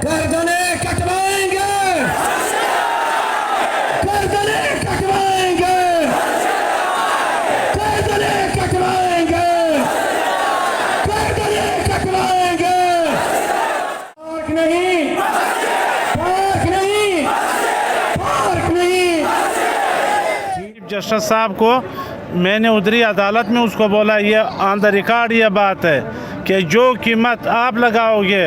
गर्दने कटवाएंगे, गर्दने कटवाएंगे, गर्दने कटवाएंगे, गर्दने कटवाएंगे। Park नहीं, park नहीं, park नहीं। चीफ जस्टिस साहब को मैंने उधरी अदालत में उसको बोला, ये ऑन द रिकॉर्ड ये बात है कि जो कीमत आप लगाओगे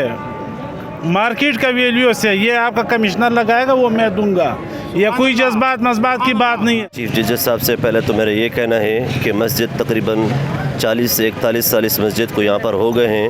मार्केट का वैल्यू से, ये आपका कमिश्नर लगाएगा वो मैं दूंगा। ये कोई जज्बात मजबात की बात नहीं है। चीफ जस्टिस साहब से पहले तो मेरा ये कहना है कि मस्जिद तकरीबन 40 से 41 साल इस मस्जिद को यहाँ पर हो गए हैं,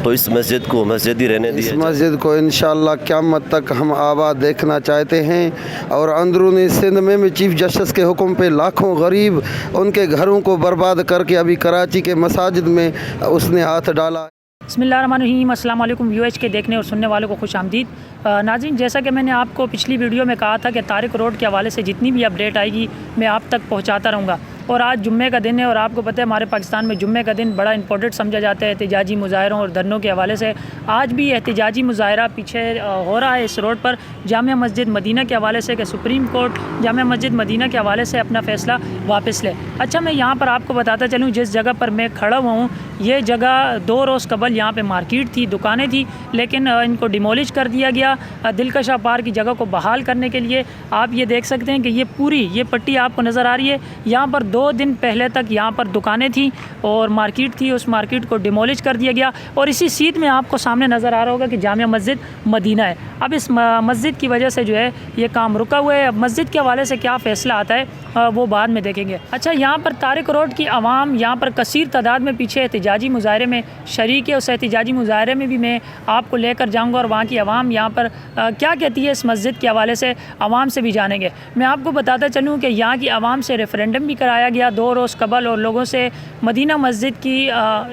तो इस मस्जिद को मस्जिद ही रहने दिया। इस मस्जिद को इंशाअल्लाह क़यामत तक हम आबाद देखना चाहते हैं। और अंदरूनी सिंध में भी चीफ जस्टिस के हुक्म पे लाखों गरीब उनके घरों को बर्बाद करके अभी कराची के मसाजिद में उसने हाथ डाला। बिस्मिल्लाहिर्रहमानिर्रहीम। अस्सलाम वालेकुम व्यूअर्स के देखने और सुनने वालों को खुश आमदीद। नाज़रीन, जैसा कि मैंने आपको पिछली वीडियो में कहा था कि तारिक रोड के हवाले से जितनी भी अपडेट आएगी मैं आप तक पहुंचाता रहूँगा। और आज जुम्मे का दिन है और आपको पता है हमारे पाकिस्तान में जुम्मे का दिन बड़ा इंपॉर्टेंट समझा जाता है एहतिजाजी मुजाहरों और धरनों के हवाले से। आज भी एहतिजाजी मुजाहरा पीछे हो रहा है इस रोड पर जामिया मस्जिद मदीना के हवाले से कि supreme court Jamia Masjid Medina के हवाले से अपना फ़ैसला वापस ले। अच्छा, मैं यहाँ पर आपको बताता चलूँ जिस जगह पर मैं खड़ा हुआ हूँ, ये जगह 2 रोज़ कबल यहाँ पे मार्केट थी, दुकानें थी, लेकिन इनको डिमोलिश कर दिया गया दिलकशा पार्क की जगह को बहाल करने के लिए। आप ये देख सकते हैं कि ये पूरी ये पट्टी आपको नज़र आ रही है। यहाँ पर 2 दिन पहले तक यहाँ पर दुकानें थी और मार्केट थी, उस मार्केट को डिमोलिश कर दिया गया। और इसी सीट में आपको सामने नज़र आ रहा होगा कि जामिया मस्जिद मदीना है। अब इस मस्जिद की वजह से जो है ये काम रुका हुआ है। अब मस्जिद के हवाले से क्या फ़ैसला आता है वो बाद में देखेंगे। अच्छा, यहाँ पर तारिक रोड की आवाम यहाँ पर कसीर तादाद में पीछे एहतिजाजी मुजाहरे में शरीक है। उस एहतिजाजी मुजाहरे में भी मैं आपको लेकर जाऊँगा और वहाँ की आवाम यहाँ पर क्या कहती है इस मस्जिद के हवाले से आवाम से भी जानेंगे। मैं आपको बताता चलूँ कि यहाँ की आवाम से रेफरेंडम भी कराया गया 2 रोज़ कबल और लोगों से मदीना मस्जिद की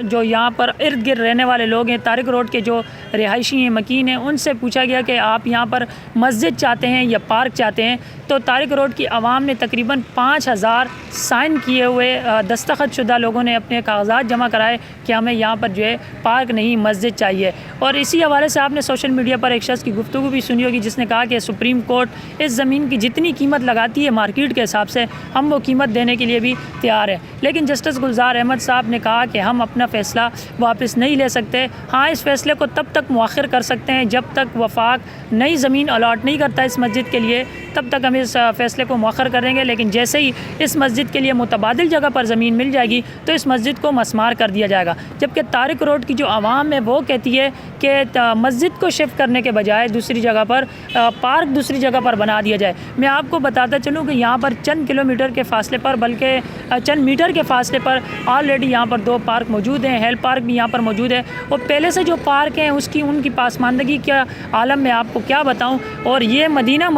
जो यहाँ पर इर्द गिर्द रहने वाले लोग हैं, तारिक रोड के जो रिहायशी हैं, मकीन हैं, उनसे पूछा गया कि आप यहाँ पर मस्जिद चाहते हैं या पार्क चाहते हैं। तो तारिक रोड की आवाम ने तकरीबन 5000 साइन किए हुए दस्तखत शुदा लोगों ने अपने कागजात जमा कराए कि हमें यहाँ पर जो है पार्क नहीं मस्जिद चाहिए। और इसी हवाले से आपने सोशल मीडिया पर एक शख्स की गुफ्तगू भी सुनी होगी जिसने कहा कि सुप्रीम कोर्ट इस ज़मीन की जितनी कीमत लगाती है मार्केट के हिसाब से हम वो कीमत देने के लिए भी तैयार है। लेकिन जस्टिस गुलजार अहमद साहब ने कहा कि हम अपना फ़ैसला वापस नहीं ले सकते। हाँ, इस फ़ैसले को तब तक मुअख्खर कर सकते हैं जब तक वफाक नई ज़मीन अलाट नहीं करता इस मस्जिद के लिए, तब तक हम इस फ़ैसले को मुअख्खर करेंगे। लेकिन जैसे ही इस मस्जिद के लिए मुतबादिल जगह पर ज़मीन मिल जाएगी तो इस मस्जिद को मस्मार कर दिया जाएगा। जबकि तारिक रोड की जो आवाम है वो कहती है कि मस्जिद को शिफ्ट करने के बजाय दूसरी जगह पर पार्क दूसरी जगह पर बना दिया जाए। मैं आपको बताता चलूँ कि यहाँ पर चंद किलोमीटर के फ़ासले पर, बल्कि चंद मीटर के फ़ासले पर ऑलरेडी यहाँ पर 2 पार्क मौजूद हैं। हेल पार्क भी यहाँ पर मौजूद है और पहले से जो पार्क हैं उनकी पासमानदगी का आलम मैं आपको क्या बताऊँ। और ये मदीना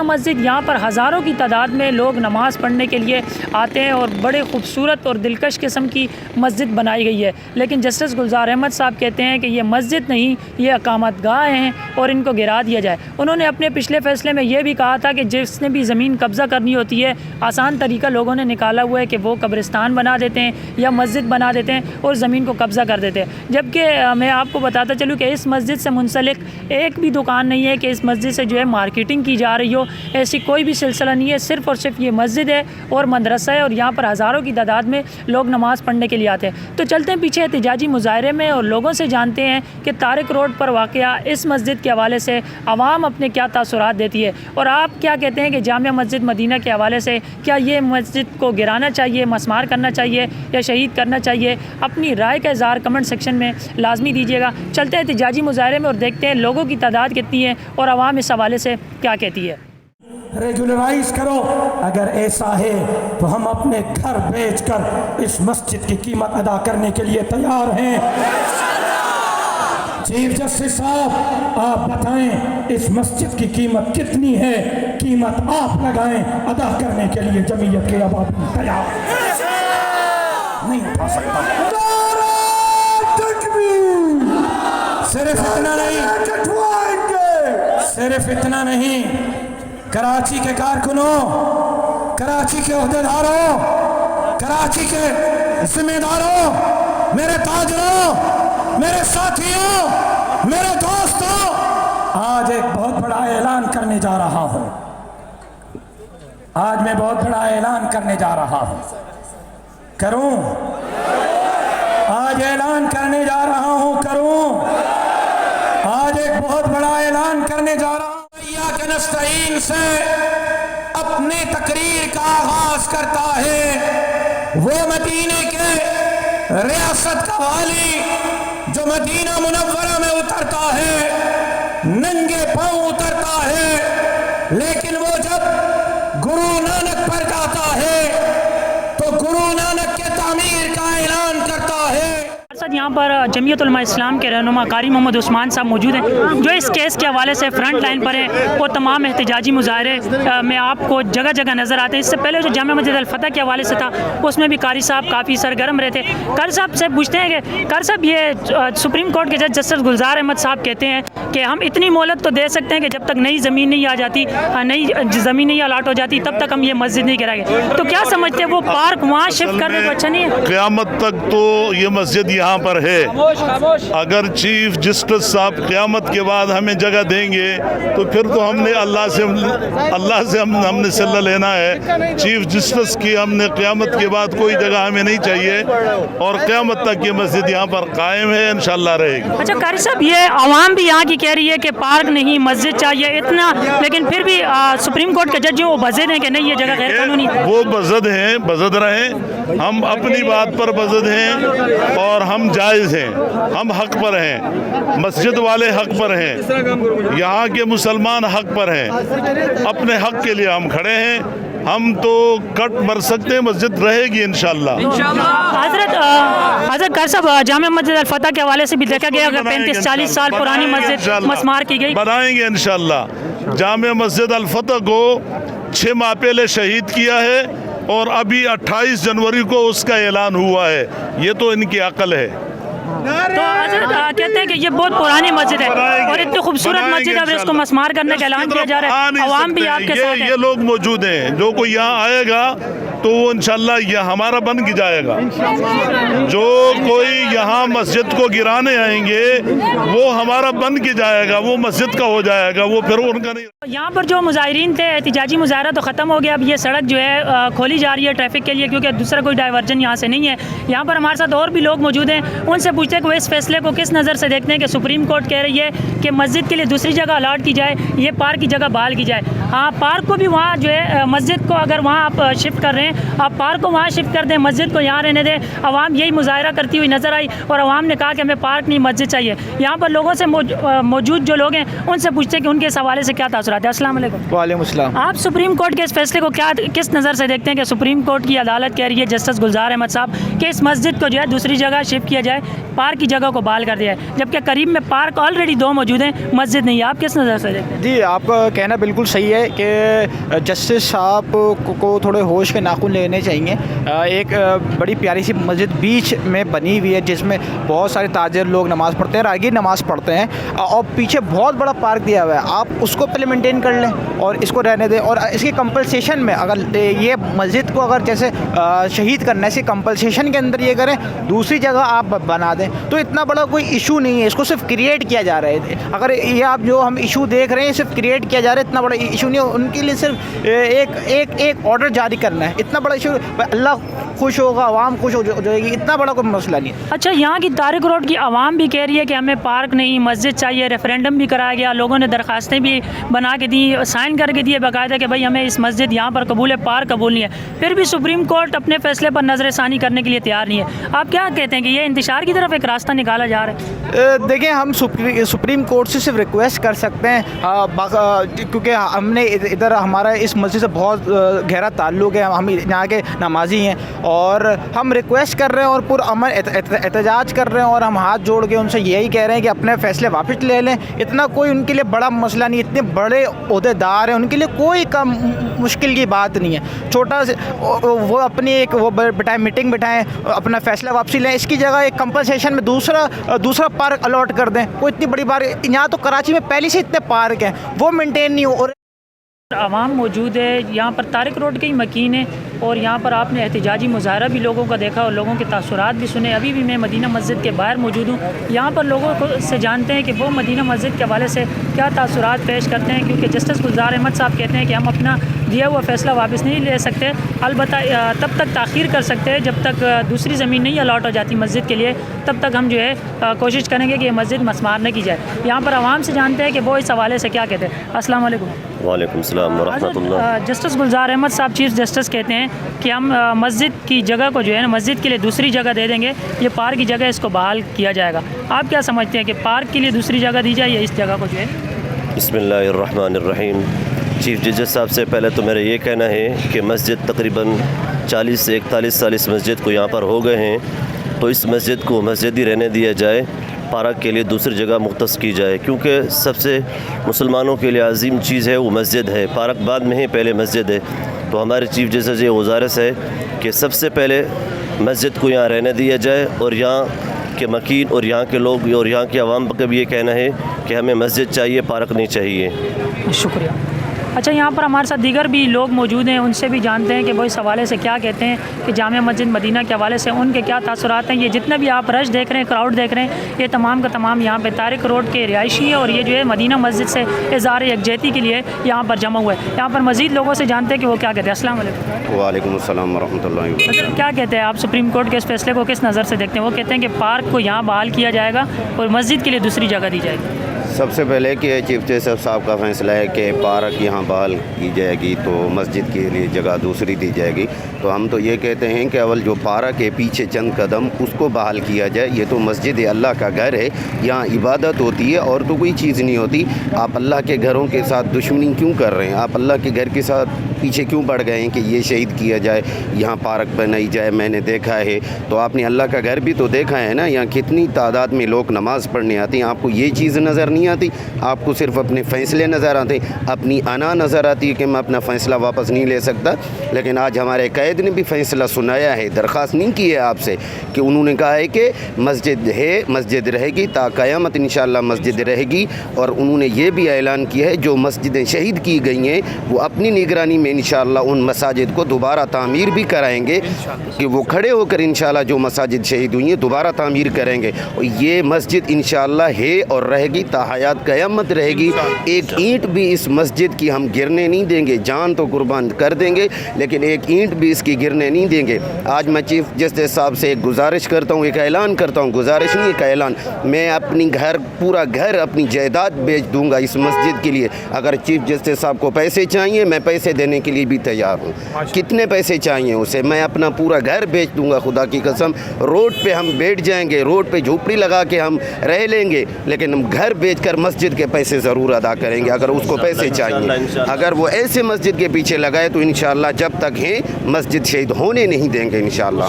मस्जिद यहाँ पर हज़ारों की तादाद में लोग नमाज़ पढ़ने के लिए आते हैं और बड़े खूबसूरत और दिलकश किस्म की मस्जिद बनाई गई है। लेकिन जस्टिस गुलजार अहमद साहब कहते हैं कि ये मस्जिद नहीं, ये अकामतगाह हैं और इनको गिरा दिया जाए। उन्होंने अपने पिछले फ़ैसले में ये भी कहा था कि जिसने भी ज़मीन कब्ज़ा करनी होती है, आसान तरीका लोगों ने निकाला हुआ है कि वो कब्रिस्तान बना देते हैं या मस्जिद बना देते हैं और ज़मीन को कब्ज़ा कर देते हैं। जबकि मैं आपको बताता चलूँ कि इस मस्जिद से मुंसलिक एक भी दुकान नहीं है कि इस मस्जिद से जो है मार्केटिंग की जा रही हो, ऐसी कोई भी सिलसिला नहीं है। सिर्फ़ और सिर्फ ये मस्जिद है और मदरसा है और यहाँ पर हज़ारों की तादाद में लोग नमाज़ पढ़ने के लिए आते हैं। तो चलते हैं पीछे एहतिजाजी मुजाहरे में और लोगों से जानते हैं कि तारिक रोड पर वाक़या इस मस्जिद के हवाले से आवाम अपने क्या तासुरात देती है और आप क्या कहते हैं कि जामिया मस्जिद मदीना के हवाले से क्या ये मस्जिद को गिराना चाहिए, मस्मार करना चाहिए या शहीद करना चाहिए। अपनी राय का इज़हार कमेंट सेक्शन में लाजमी दीजिएगा। चलते हैं एहतिजाजी मुजाहरे में और देखते हैं लोगों की तादाद कितनी है और आवाम इस हवाले से क्या कहती है। रेगुलराइज करो। अगर ऐसा है तो हम अपने घर बेचकर इस मस्जिद की कीमत अदा करने के लिए तैयार हैं। चीफ जस्टिस साहब, आप बताएं इस मस्जिद की कीमत कितनी है? कीमत आप लगाएं, अदा करने के लिए जमीयत के अवामी तैयार नहीं उठा सकता। सिर्फ इतना नहीं, सिर्फ इतना नहीं, कराची के कारकुनों, कराची के ओहदेदारों, कराची के जिम्मेदारों, मेरे ताजरों, मेरे साथियों, मेरे दोस्तों, करने जा रहा हूं। आज मैं बहुत बड़ा ऐलान करने जा रहा हूं। करूं? आज ऐलान करने जा रहा हूं। करूं? आज एक बहुत बड़ा ऐलान करने जा रहा हूं। इय्याक नस्तईन से अपने तकरीर का आगाज करता है वो मदीने के रियासत का वाली जो मदीना मुनव्वरा में उतरता है, नंगे पांव उतरता है, लेकिन वो जब गुरु नानक पर जाता है तो गुरु नानक के तामीर का ऐलान करता है। साथ यहाँ पर जमीयत उलमा इस्लाम के रहनुमा कारी मोहम्मद उस्मान साहब मौजूद हैं, जो इस केस के हवाले से फ्रंट लाइन पर हैं। वो तमाम एहतजाजी मुजाहरे में आपको जगह जगह नज़र आते हैं। इससे पहले जो जामिया मस्जिद अल फतह के हवाले से था, उसमें भी कारी साहब काफ़ी सरगर्म रहे थे। कारी साहब से पूछते हैं कि कारी साहब, ये सुप्रीम कोर्ट के जज जस्टिस गुलजार अहमद साहब कहते हैं कि हम इतनी मोहलत तो दे सकते हैं कि जब तक नई ज़मीन नहीं आ जाती, नई ज़मीन नहीं अलाट हो जाती, तब तक हम ये मस्जिद नहीं कराएंगे। तो क्या समझते हैं, वो पार्क वहाँ शिफ्ट कर दे तो अच्छा नहीं है? क़यामत तक तो ये मस्जिद यहाँ पर है। अगर चीफ जस्टिस साहब क़यामत के बाद हमें जगह देंगे तो फिर तो हमने अल्लाह से हमने सिल्ला लेना है। चीफ जस्टिस की हमने क़यामत के बाद कोई जगह हमें नहीं चाहिए और क़यामत तक ये मस्जिद यहाँ पर कायम है, इंशाल्लाह रहेगी। अच्छा कारी साहब, ये आवाम भी यहाँ की कह रही है कि पार्क नहीं मस्जिद चाहिए इतना, लेकिन फिर भी सुप्रीम कोर्ट के जज जो वो बज़द हैं कि नहीं ये जगह गैर कानूनी। वो बज़द हैं, बज़द रहें। हम अपनी बात पर बज़द हैं और हम जायज़ हैं, हम हक पर हैं, मस्जिद वाले हक पर हैं, यहाँ के मुसलमान हक पर हैं। अपने हक के लिए हम खड़े हैं। हम तो कट मर सकते हैं, मस्जिद रहेगी इंशाल्लाह। हज़रत कारी साहब, जामिया मस्जिद अल फतह के हवाले से भी देखा गया कि 35-40 साल पुरानी मस्जिद मस्मार की गई। बनाएंगे इंशाल्लाह। जामिया मस्जिद अल फतह को 6 माह पहले शहीद किया है और अभी 28 जनवरी को उसका ऐलान हुआ है। ये तो इनकी अकल है। तो कहते हैं कि ये बहुत पुरानी मस्जिद है और इतनी खूबसूरत मस्जिद है, इसको मस्मार करने का ऐलान किया जा रहा है। अवाम भी आपके साथ है। ये लोग मौजूद हैं। जो कोई यहाँ आएगा तो वो इंशाल्लाह ये हमारा बन के जाएगा। जो कोई यहाँ मस्जिद को गिराने आएंगे वो हमारा बन के जाएगा, वो मस्जिद का हो जाएगा, वो फिर उनका नहीं। यहाँ पर जो मुजाहिरीन थे, एहतिजाजी मुजाहरा तो ख़त्म हो गया। अब ये सड़क जो है खोली जा रही है ट्रैफिक के लिए, क्योंकि दूसरा कोई डाइवर्जन यहाँ से नहीं है। यहाँ पर हमारे साथ और भी लोग मौजूद हैं, उनसे पूछते हैं कि वो इस फैसले को किस नज़र से देखते हैं कि सुप्रीम कोर्ट कह रही है कि मस्जिद के लिए दूसरी जगह अलाट की जाए, ये पार्क की जगह बहाल की जाए। हाँ, पार्क को भी वहाँ जो है, मस्जिद को अगर वहाँ आप शिफ्ट कर रहे हैं, आप पार्क को वहाँ शिफ्ट कर दें, मस्जिद को यहाँ रहने दें। अवाम यही मुजाहरा करती हुई नज़र आई और अवाम ने कहा कि हमें पार्क नहीं मस्जिद चाहिए। यहाँ पर लोगों से मौजूद जो लोग हैं उनसे पूछते हैं कि उनके इस हवाले से क्या तासुरात है। अस्सलाम वालेकुम। वालेकुम अस्सलाम। आप सुप्रीम कोर्ट के इस फैसले को किस नज़र से देखते हैं कि सुप्रीम कोर्ट की अदालत कह रही है, जस्टिस गुलजार अहमद साहब, कि इस मस्जिद को जो है दूसरी जगह शिफ्ट किया जाए, पार्क की जगह को बहाल कर दिया है, जबकि करीब में पार्क ऑलरेडी 2 मौजूद हैं, मस्जिद नहीं है। आप किस नज़र से देखते हैं? जी, आपका कहना बिल्कुल सही है कि जस्टिस साहब को थोड़े होश के नाखून लेने चाहिए। एक बड़ी प्यारी सी मस्जिद बीच में बनी हुई है जिसमें बहुत सारे ताजिर लोग नमाज़ पढ़ते हैं, राहगीर नमाज़ पढ़ते हैं, और पीछे बहुत बड़ा पार्क दिया हुआ है। आप उसको पहले मेंटेन कर लें और इसको रहने दें। और इसकी कंपलसेशन में अगर ये मस्जिद को अगर जैसे शहीद करने से कंपलसेशन के अंदर ये करें, दूसरी जगह आप बना दें, तो इतना बड़ा कोई इशू नहीं है। इसको सिर्फ क्रिएट किया जा रहा है। अगर ये आप जो हम इशू देख रहे हैं सिर्फ क्रिएट किया जा रहा है, इतना बड़ा इशू नहीं है। उनके लिए सिर्फ एक ऑर्डर जारी करना है। इतना बड़ा इशू, अल्लाह खुश होगा, आवाम खुश हो जाएगी, इतना बड़ा कोई मसला नहीं है। अच्छा, यहाँ की तारिक रोड की आवाम भी कह रही है कि हमें पार्क नहीं मस्जिद चाहिए। रेफरेंडम भी कराया गया, लोगों ने दरखास्तें भी बना के दी, साइन करके दिए बाकायदा कि भाई हमें इस मस्जिद यहाँ पर कबूल है, पार्क कबूल नहीं है। फिर भी सुप्रीम कोर्ट अपने फैसले पर नज़रसानी करने के लिए तैयार नहीं है। आप क्या कहते हैं कि ये इंतशार की तरफ एक रास्ता निकाला जा रहा है? देखिए, हम सुप्रीम कोर्ट से सिर्फ रिक्वेस्ट कर सकते हैं, क्योंकि हमने इधर हमारा इस मस्जिद से बहुत गहरा ताल्लुक़ है, हम यहाँ के नमाजी हैं और हम रिक्वेस्ट कर रहे हैं और पुरअमन एहतजाज कर रहे हैं और हम हाथ जोड़ के उनसे यही कह रहे हैं कि अपने फ़ैसले वापस ले लें। इतना कोई उनके लिए बड़ा मसला नहीं, इतने बड़े ओहदेदार हैं, उनके लिए कोई कम मुश्किल की बात नहीं है। छोटा से वो अपनी एक बिठाएं, मीटिंग बिठाएं, अपना फ़ैसला वापसी लें। इसकी जगह एक कंपनसेशन में दूसरा पार्क अलॉट कर दें। कोई इतनी बड़ी बात, यहाँ तो कराची में पहले से इतने पार्क हैं, वो मेंटेन नहीं हो। और आवाम मौजूद है यहाँ पर, तारिक रोड के ही मकीन है, اور یہاں پر آپ نے احتجاجی مظاہرہ بھی لوگوں کا دیکھا اور لوگوں کے تاثرات بھی سنے. ابھی بھی میں مدینہ مسجد کے باہر موجود ہوں. یہاں پر لوگوں کو سے جانتے ہیں کہ وہ مدینہ مسجد کے حوالے سے کیا تاثرات پیش کرتے ہیں, کیونکہ جسٹس گلزار احمد صاحب کہتے ہیں کہ ہم اپنا دیا ہوا فیصلہ واپس نہیں لے سکتے, البتہ تب تک تاخیر کر سکتے ہیں جب تک دوسری زمین نہیں الاٹ ہو جاتی مسجد کے لیے, تب تک ہم جو ہے کوشش کریں گے کہ یہ مسجد مسمار نہ کی جائے. یہاں پر عوام سے جانتے ہیں کہ وہ اس حوالے سے کیا کہتے ہیں. السلام علیکم. وعلیکم السلام ورحمۃ اللہ. جسٹس گلزار احمد صاحب چیف جسٹس کہتے ہیں کہ ہم مسجد کی جگہ کو جو ہے نا مسجد کے لیے دوسری جگہ دے دیں گے, یہ پارک کی جگہ اس کو بحال کیا جائے گا. آپ کیا سمجھتے ہیں کہ پارک کے لیے دوسری جگہ دی جائے یا اس جگہ کو جو ہے؟ بسم اللہ الرحمن الرحیم. چیف جسٹس صاحب سے پہلے تو میرا یہ کہنا ہے کہ مسجد تقریباً 40 سے 41 سال اس مسجد کو یہاں پر ہو گئے ہیں, تو اس مسجد کو مسجد ہی رہنے دیا جائے, پارک کے لیے دوسری جگہ مختص کی جائے, کیونکہ سب سے مسلمانوں کے لیے عظیم چیز ہے وہ مسجد ہے. پارک بعد میں ہی, پہلے مسجد ہے. تو ہمارے چیف جسٹس یہ گزارش ہے کہ سب سے پہلے مسجد کو یہاں رہنے دیا جائے, اور یہاں کے مکین اور یہاں کے لوگ اور یہاں کے عوام کا بھی یہ کہنا ہے کہ ہمیں مسجد چاہیے, پارک نہیں چاہیے. شکریہ. اچھا, یہاں پر ہمارے ساتھ دیگر بھی لوگ موجود ہیں, ان سے بھی جانتے ہیں کہ وہ اس حوالے سے کیا کہتے ہیں کہ جامع مسجد مدینہ کے حوالے سے ان کے کیا تاثرات ہیں. یہ جتنے بھی آپ رش دیکھ رہے ہیں, کراؤڈ دیکھ رہے ہیں, یہ تمام کا تمام یہاں پہ طارق روڈ کے رہائشی ہیں, اور یہ جو ہے مدینہ مسجد سے اظہار یکجہتی کے لیے یہاں پر جمع ہوئے. یہاں پر مزید لوگوں سے جانتے ہیں کہ وہ کیا کہتے ہیں. السلام علیکم. وعلیکم السلام ورحمۃ اللہ وبرکاتہ. کیا کہتے ہیں آپ سپریم کورٹ کے اس فیصلے کو کس نظر سے دیکھتے ہیں؟ وہ کہتے ہیں کہ پارک کو یہاں بحال کیا جائے گا اور مسجد کے لیے دوسری جگہ دی جائے گی. سب سے پہلے کہ چیف جسٹس صاحب کا فیصلہ ہے کہ پارک یہاں بحال کی جائے گی تو مسجد کے لیے جگہ دوسری دی جائے گی. تو ہم تو یہ کہتے ہیں کہ اول جو پارک ہے پیچھے چند قدم اس کو بحال کیا جائے. یہ تو مسجد اللہ کا گھر ہے, یہاں عبادت ہوتی ہے اور تو کوئی چیز نہیں ہوتی. آپ اللہ کے گھروں کے ساتھ دشمنی کیوں کر رہے ہیں؟ آپ اللہ کے گھر کے ساتھ پیچھے کیوں پڑ گئے ہیں کہ یہ شہید کیا جائے, یہاں پارک بنائی جائے؟ میں نے دیکھا ہے, تو آپ نے اللہ کا گھر بھی تو دیکھا ہے نا, یہاں کتنی تعداد میں لوگ نماز پڑھنے آتے ہیں. آپ کو یہ چیز نظر نہیں آتی؟ آپ کو صرف اپنے فیصلے نظر آتے ہیں, اپنی انا نظر آتی ہے کہ میں اپنا فیصلہ واپس نہیں لے سکتا. لیکن آج ہمارے قائد نے بھی فیصلہ سنایا ہے, درخواست نہیں کی ہے آپ سے, کہ انہوں نے کہا ہے کہ مسجد ہے, مسجد رہے گی تا قیامت انشاءاللہ مسجد رہے گی. اور انہوں نے یہ بھی اعلان کیا ہے جو مسجدیں شہید کی گئی ہیں وہ اپنی نگرانی میں انشاءاللہ ان مساجد کو دوبارہ تعمیر بھی کرائیں گے, کہ وہ کھڑے ہو کر انشاءاللہ جو مساجد شہید ہوئی ہیں دوبارہ تعمیر کریں گے. اور یہ مسجد انشاءاللہ ہے اور رہے گی تا حیات قیامت رہے گی. ایک اینٹ بھی اس مسجد کی ہم گرنے نہیں دیں گے, جان تو قربان کر دیں گے لیکن ایک اینٹ بھی اس کی گرنے نہیں دیں گے. آج میں چیف جسٹس صاحب سے ایک گزارش کرتا ہوں, ایک اعلان کرتا ہوں, گزارش نہیں ایک اعلان, میں اپنی گھر پورا گھر اپنی جائیداد بیچ دوں گا اس مسجد کے لیے. اگر چیف جسٹس صاحب کو پیسے چاہیے میں پیسے دینے کے لیے بھی تیار ہوں. کتنے پیسے چاہیے اسے, میں اپنا پورا گھر بیچ دوں گا, خدا کی قسم. روڈ پہ ہم بیٹھ جائیں گے, روڈ پہ جھوپڑی لگا کے ہم رہ لیں گے, لیکن ہم گھر بیچ کر مسجد کے پیسے ضرور ادا کریں گے اگر اس کو پیسے چاہیے. اگر وہ ایسے مسجد کے پیچھے لگائے تو انشاءاللہ جب تک ہیں مسجد شہید ہونے نہیں دیں گے انشاءاللہ.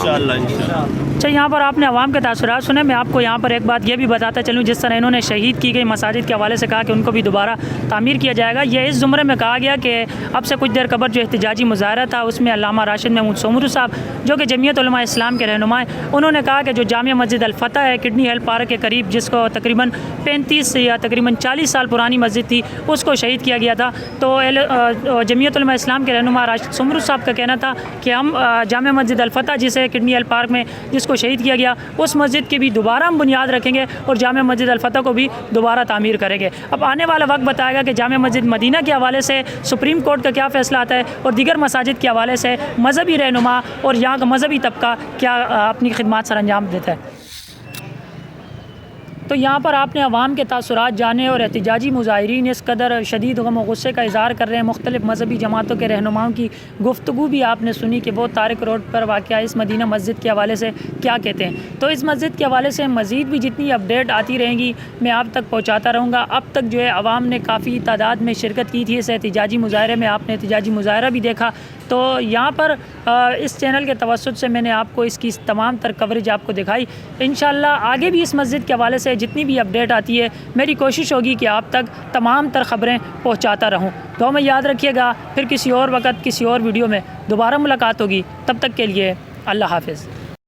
اچھا, یہاں پر آپ نے عوام کے تاثرات سنے. میں آپ کو یہاں پر ایک بات یہ بھی بتاتا چلوں, جس طرح انہوں نے شہید کی گئی مساجد کے حوالے سے کہا کہ ان کو بھی دوبارہ تعمیر کیا جائے گا, یہ اس زمرے میں کہا گیا کہ اب سے کچھ دیر قبل جو احتجاجی مظاہرہ تھا اس میں علامہ راشد محمود سومرو صاحب جو کہ جمعیت علماء اسلام کے رہنما ہیں, انہوں نے کہا کہ جو جامع مسجد الفتح ہے کڈنی ہیلتھ پارک کے قریب, جس کو تقریباً 35 یا تقریباً 40 سال پرانی مسجد تھی, اس کو شہید کیا گیا تھا. تو جمعیت علماء اسلام کے رہنما راشد سومرو صاحب کا کہنا تھا کہ ہم جامع مسجد الفتح جسے کڈنی ہیلتھ پارک میں جس کو شہید کیا گیا اس مسجد کی بھی دوبارہ ہم بنیاد رکھیں گے اور جامع مسجد الفتح کو بھی دوبارہ تعمیر کریں گے. اب آنے والا وقت بتائے گا کہ جامع مسجد مدینہ کے حوالے سے سپریم کورٹ کا کیا فیصلہ آتا ہے اور دیگر مساجد کے حوالے سے مذہبی رہنما اور یہاں کا مذہبی طبقہ کیا اپنی خدمات سر انجام دیتا ہے. تو یہاں پر آپ نے عوام کے تاثرات جانے اور احتجاجی مظاہرین اس قدر شدید غم و غصے کا اظہار کر رہے ہیں. مختلف مذہبی جماعتوں کے رہنماؤں کی گفتگو بھی آپ نے سنی کہ وہ طارق روڈ پر واقع اس مدینہ مسجد کے حوالے سے کیا کہتے ہیں. تو اس مسجد کے حوالے سے مزید بھی جتنی اپڈیٹ آتی رہیں گی میں آپ تک پہنچاتا رہوں گا. اب تک جو ہے عوام نے کافی تعداد میں شرکت کی تھی اس احتجاجی مظاہرے میں, آپ نے احتجاجی مظاہرہ بھی دیکھا. تو یہاں پر اس چینل کے توسط سے میں نے آپ کو اس کی تمام تر کوریج آپ کو دکھائی. انشاءاللہ آگے بھی اس مسجد کے حوالے سے جتنی بھی اپڈیٹ آتی ہے میری کوشش ہوگی کہ آپ تک تمام تر خبریں پہنچاتا رہوں. تو میں یاد رکھیے گا, پھر کسی اور وقت کسی اور ویڈیو میں دوبارہ ملاقات ہوگی. تب تک کے لیے اللہ حافظ.